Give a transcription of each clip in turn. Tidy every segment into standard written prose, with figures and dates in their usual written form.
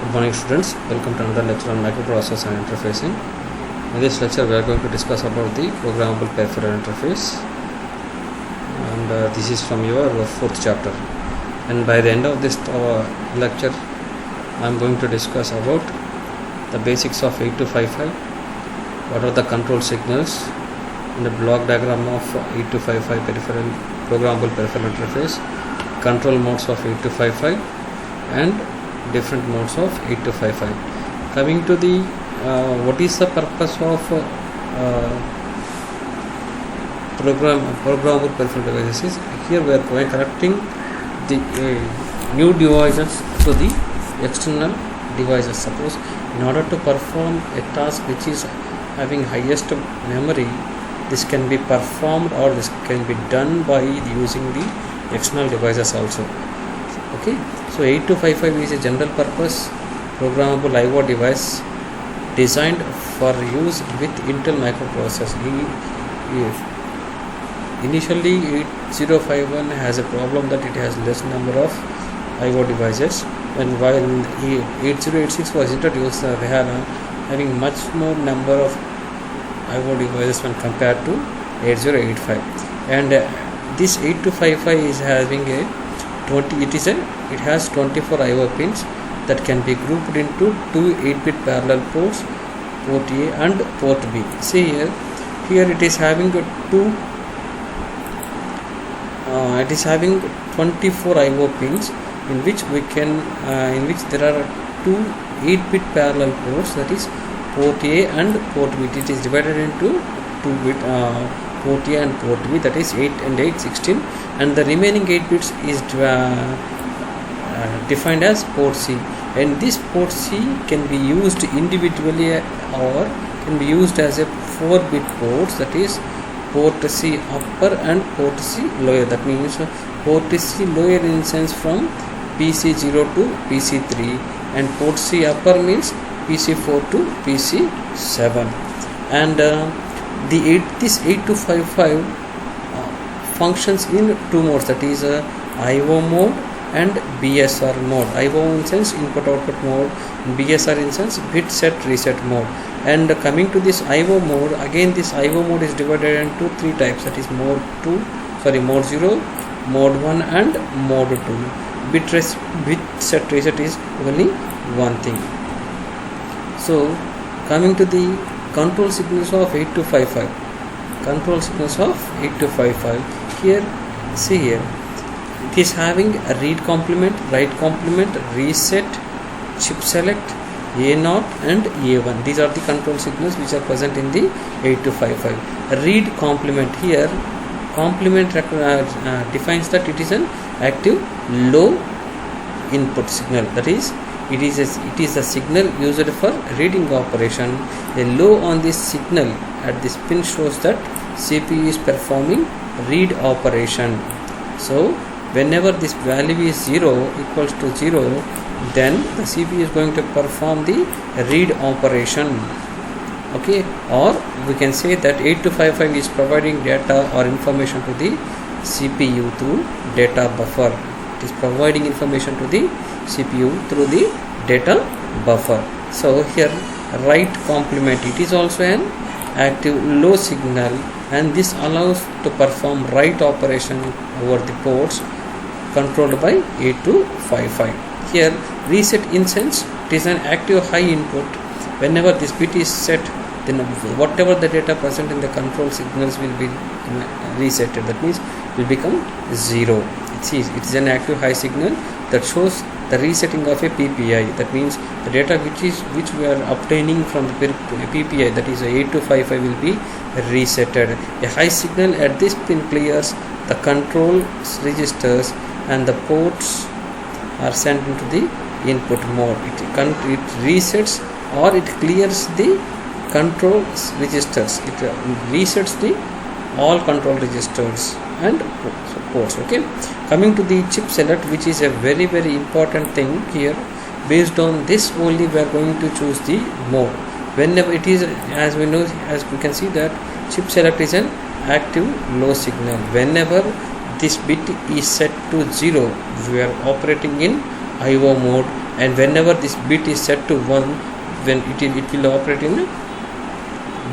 Good morning students, welcome to another lecture on microprocessor and interfacing. In this lecture we are going to discuss about the programmable peripheral interface, and this is from your fourth chapter. And by the end of this lecture I am going to discuss about the basics of 8255, what are the control signals, and the block diagram of 8255 programmable peripheral interface, control modes of 8255 and different modes of 8255. Coming to the what is the purpose of programmable peripheral devices. Here we are connecting the new devices to the external devices. Suppose in order to perform a task which is having highest memory, this can be performed or this can be done by using the external devices also. Okay, so 8255 is a general purpose programmable IO device designed for use with Intel microprocessor. Initially 8051 has a problem that it has less number of IO devices, and while 8086 was introduced, they are having much more number of IO devices when compared to 8085. And this 8255 is having a it has 24 IO pins that can be grouped into two 8-bit parallel ports, port A and port B. See here it is having it is having 24 IO pins in which there are two 8-bit parallel ports, that is port A and port B. It is divided into 2-bit port A and port B, that is 8 and 8, 16, and the remaining 8 bits is defined as port C, and this port C can be used individually or can be used as a 4-bit ports, that is port C upper and port C lower. That means port C lower in sense from PC0 to PC3, and port C upper means PC4 to PC7. And this 8255 functions in two modes, that is IO mode and BSR mode. IO in sense input output mode, BSR in sense bit set reset mode. And coming to this IO mode, again this IO mode is divided into three types, that is mode 0, mode 1 and mode 2. Bit set reset is only one thing. So coming to the control signals of 8255. Control signals of 8255. Here, see here, it is having a read complement, write complement, reset, chip select, A0 and A1. These are the control signals which are present in the 8255. Read complement, here complement defines that it is an active low input signal, that is it is a signal used for reading operation. A low on this signal at this pin shows that CPU is performing read operation. So whenever this value is 0 equals to 0, then the CPU is going to perform the read operation. Okay, or we can say that 8255 is providing data or information to the CPU through data buffer. It is providing information to the CPU through the data buffer. So here write complement, it is also an active low signal, and this allows to perform write operation over the ports controlled by 8255. Here reset in sense it is an active high input. Whenever this bit is set, then whatever the data present in the control signals will be resetted, that means will become 0. It is an active high signal that shows the resetting of a PPI. That means the data which we are obtaining from the PPI, that is 8255, will be resetted. A high signal at this pin clears the control registers and the ports are sent into the input mode. It resets or it clears the control registers. It resets the all control registers and ports. Okay, coming to the chip select, which is a very important thing here. Based on this only we are going to choose the mode. Whenever it is, as we know, as we can see that chip select is an active low signal. Whenever this bit is set to 0, we are operating in IO mode, and whenever this bit is set to 1, when it will operate in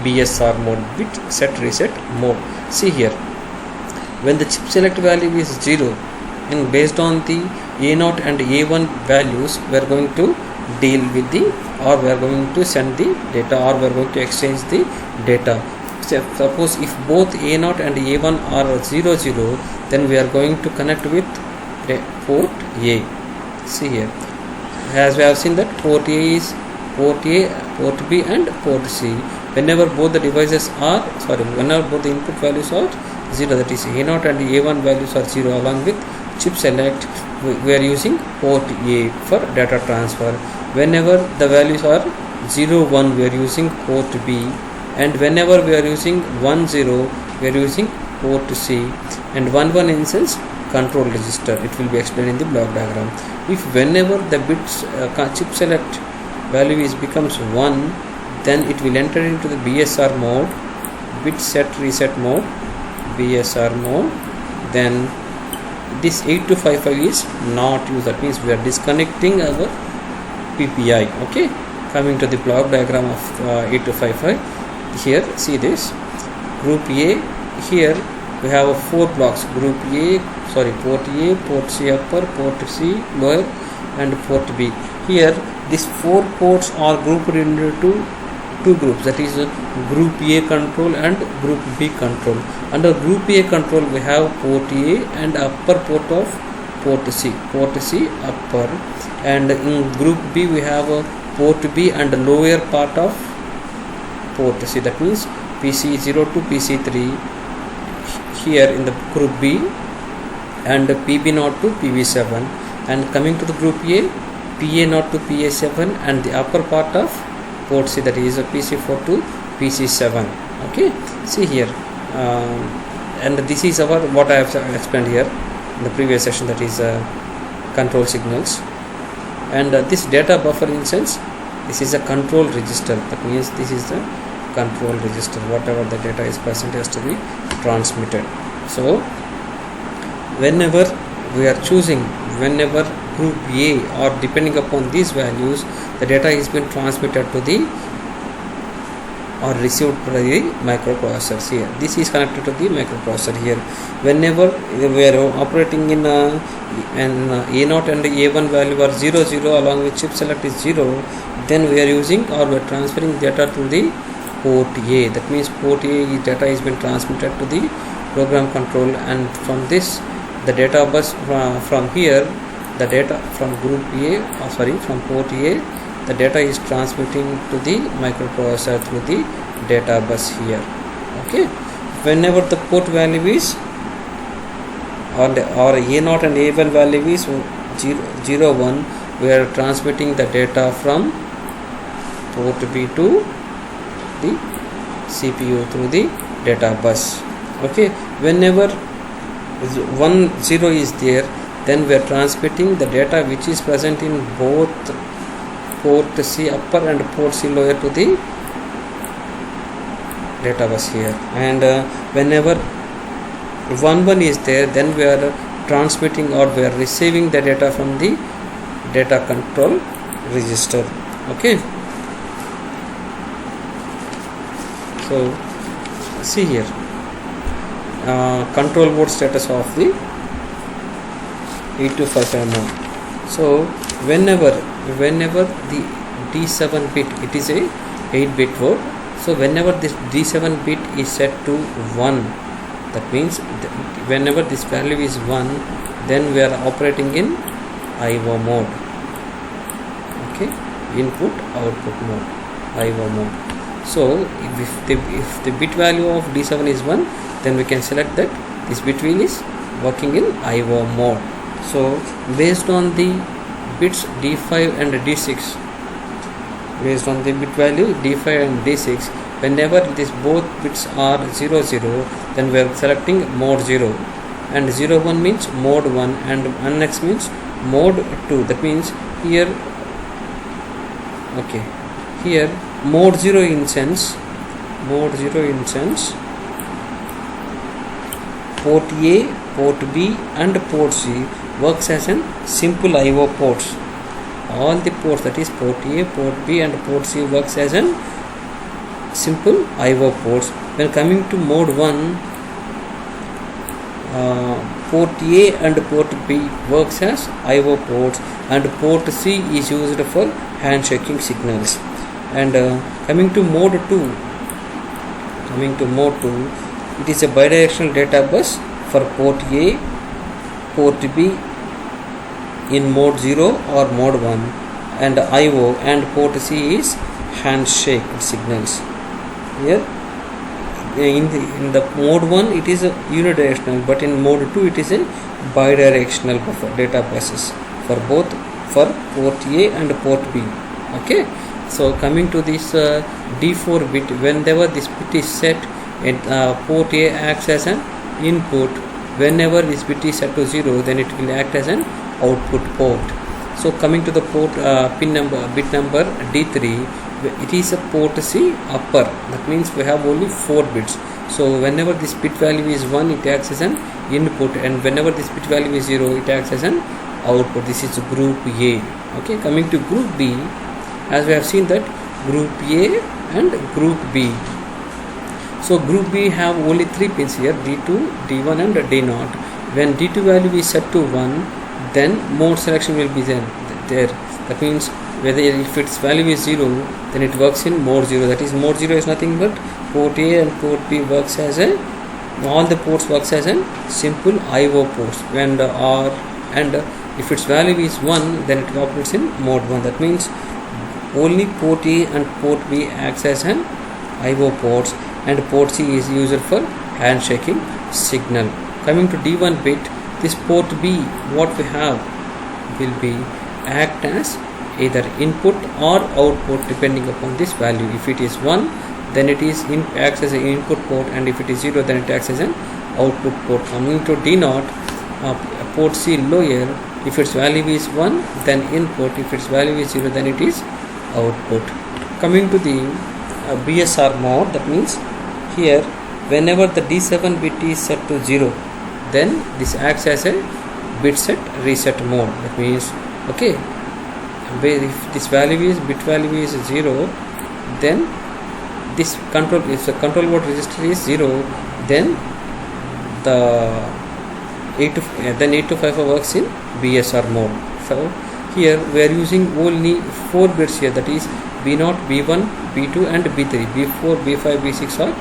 BSR mode, bit set reset mode. See here, when the chip select value is 0, and based on the A0 and A1 values, we are going to deal with the, or we are going to send the data, or we are going to exchange the data. Suppose if both A0 and A1 are 0 0, then we are going to connect with the port A. See here, as we have seen that port A is port A, port B and port C. Whenever both the devices are, whenever both the input values are 0, that is A0 and A1 values are 0, along with chip select, we are using port A for data transfer. Whenever the values are 0 1, we are using port B, and whenever we are using 1 0, we are using port C, and 1 1 instance control register. It will be explained in the block diagram. If whenever the bits chip select value is becomes 1, then it will enter into the BSR mode, bit set reset mode, BSR mode. Then this 8255 is not used, that means we are disconnecting our PPI. Okay, coming to the block diagram of 8255, here see this group A. Here we have 4 blocks: group A, port A, port C upper, port C lower and port B. Here these 4 ports are grouped into two groups, that is group A control and group B control. Under group A control we have port A and upper port of port C upper, and in group B we have a port B and lower part of port C, that means PC0 to PC3 here in the group B, and PB0 to PB7. And coming to the group A, PA0 to PA7 and the upper part of port C, that is a PC4 to PC7. Okay, see here, and this is our what I have explained here in the previous session, that is control signals. And this data buffer instance, this is a control register, that means this is the control register, whatever the data is present has to be transmitted. So whenever we are choosing, whenever group A, or depending upon these values, the data is being transmitted to the or received by the microprocessors. Here this is connected to the microprocessor. Here whenever we are operating in A0 and A1 value are 0 0, along with chip select is 0, then we are using, or we are transferring data to the port A. That means port A data is being transmitted to the program control, and from this the data bus from here, the data from group A, from port A, the data is transmitting to the microprocessor through the data bus here. Okay, whenever the port value is or A0 and A1 value is 0 1, we are transmitting the data from port B to the CPU through the data bus. Okay, whenever 1 0 is there, then we are transmitting the data which is present in both port C upper and port C lower to the data bus here. And whenever 1 1 is there, then we are transmitting, or we are receiving the data from the data control register. Okay, so see here, control board status of the 8255 mode. So whenever the D7 bit, it is a 8-bit board, so whenever this D7 bit is set to 1, that means whenever this value is 1, then we are operating in IO mode. Okay, input output mode, IO mode. So if the bit value of D7 is 1, then we can select that this bit wheel is working in IO mode. So based on the bits D5 and D6, based on the bit value D5 and D6, whenever these both bits are 0 0, then we are selecting mode 0, and 0 1 means mode 1, and next means mode 2. That means here, okay, here mode 0 instance, port A, port B and port C works as an simple IO ports. all the ports, that is port A, port B and port C works as an simple IO ports. When coming to mode 1, port A and port B works as IO ports and port C is used for handshaking signals. And coming to mode 2, it is a bidirectional data bus for port A, port B in mode 0 or mode 1 and IO, and port C is handshake signals. Here in the mode 1 it is a unidirectional, but in mode 2 it is a bidirectional data buses for both, for port A and port B. Okay, so coming to this D4 bit, whenever this bit is set, port A acts as an input. Whenever this bit is set to 0, then it will act as an output port. So coming to the port bit number D3, it is a port C upper, that means we have only 4 bits. So whenever this bit value is 1, it acts as an input, and whenever this bit value is 0, it acts as an output. This is group A. Okay, coming to group B, as we have seen that group A and group B. So group B have only 3 pins here, D2, D1 and D0. When D2 value is set to 1, then mode selection will be there. That means whether if its value is 0, then it works in mode 0. That is, mode 0 is nothing but port A and port B works as a, all the ports works as a simple IO ports. And if its value is 1, then it operates in mode 1. That means only port A and port B acts as an IO ports, and port C is used for handshaking signal. Coming to D1 bit, this port B, what we have will be act as either input or output depending upon this value. If it is 1, then it is acts as an input port, and if it is 0, then it acts as an output port. Coming to D0, port C lower, if its value is 1, then input. If its value is 0, then it is output. Coming to the BSR mode, that means here whenever the D7 bit is set to 0, then this acts as a bit set reset mode. That means, okay, if this value is bit value is 0, then this control, if the control word register is 0, then the 8255 works in BSR mode. So here we are using only 4 bits here, that is B0, B1, B2 and B3. B4, B5, B6 are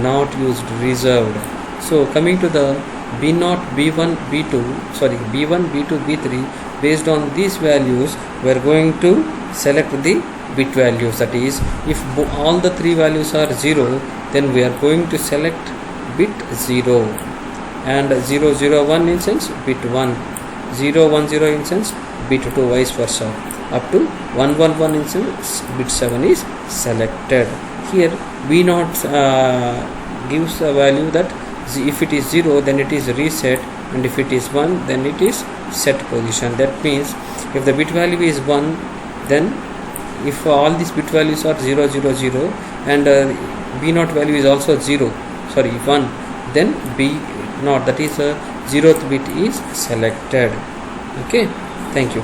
not used, reserved. So coming to the B0, B1, B2, B1, B2, B3, based on these values we are going to select the bit values. That is, if all the 3 values are 0, then we are going to select bit 0, and 001 instance bit 1, 010 instance bit 2, vice versa, up to 111 instance bit 7 is selected. Here B0 gives a value that if it is 0, then it is reset, and if it is 1, then it is set position. That means if the bit value is 1, then if all these bit values are 0, 0, 0 and B0 value is also 1, then B0, that is 0th bit is selected. Okay, thank you.